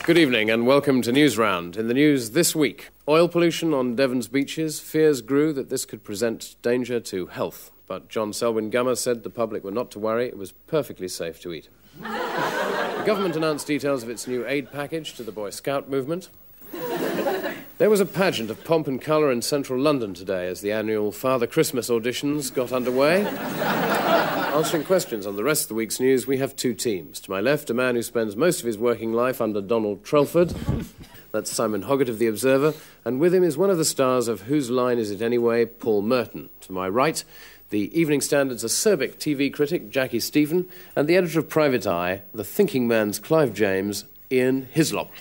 Good evening and welcome to Newsround. In the news this week, oil pollution on Devon's beaches. Fears grew that this could present danger to health. But John Selwyn Gummer said the public were not to worry. It was perfectly safe to eat. The government announced details of its new aid package to the Boy Scout movement. There was a pageant of pomp and colour in central London today as the annual Father Christmas auditions got underway. Answering questions on the rest of the week's news, we have two teams. To my left, a man who spends most of his working life under Donald Trelford. That's Simon Hoggart of The Observer. And with him is one of the stars of Whose Line Is It Anyway, Paul Merton. To my right, the Evening Standard's acerbic TV critic, Jackie Stephen, and the editor of Private Eye, the thinking man's Clive James, Ian Hislop.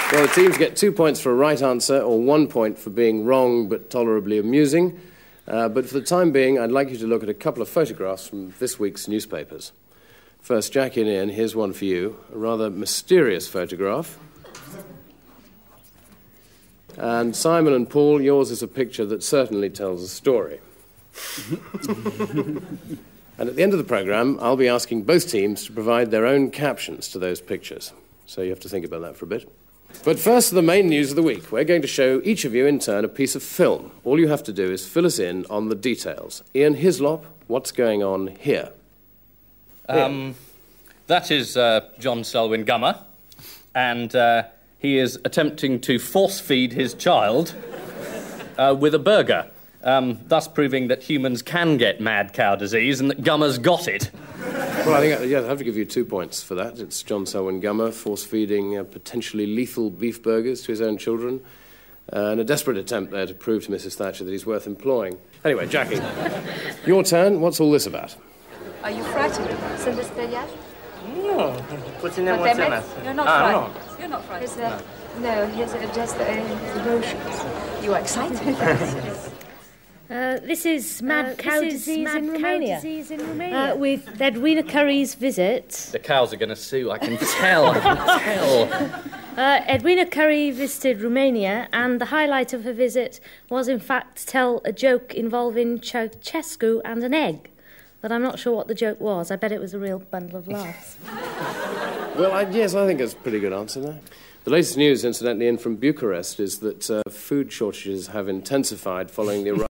Well, the teams get 2 points for a right answer or 1 point for being wrong but tolerably amusing. But for the time being, I'd like you to look at a couple of photographs from this week's newspapers. First, Jackie and Ian, here's one for you, a rather mysterious photograph. And Simon and Paul, yours is a picture that certainly tells a story. And at the end of the programme, I'll be asking both teams to provide their own captions to those pictures. So you have to think about that for a bit. But first, the main news of the week. We're going to show each of you in turn a piece of film. All you have to do is fill us in on the details. Ian Hislop, what's going on here? That is John Selwyn Gummer, and he is attempting to force-feed his child with a burger, thus proving that humans can get mad cow disease and that Gummer's got it. Well, I think I have to give you 2 points for that. It's John Selwyn Gummer force-feeding potentially lethal beef burgers to his own children, and a desperate attempt there to prove to Mrs. Thatcher that he's worth employing. Anyway, Jackie, your turn. What's all this about? Are you frightened? C'est l'espagnol? No. What's in there? What's in it? You're not frightened. No. You're not frightened. No, here's just his emotions. You are excited? This is mad cow disease in Romania. With Edwina Curry's visit. The cows are going to sue, I can tell. Edwina Curry visited Romania, and the highlight of her visit was, in fact, to tell a joke involving Ceausescu and an egg. But I'm not sure what the joke was. I bet it was a real bundle of laughs. Well, yes, I think that's a pretty good answer there. The latest news, incidentally, in from Bucharest is that food shortages have intensified following the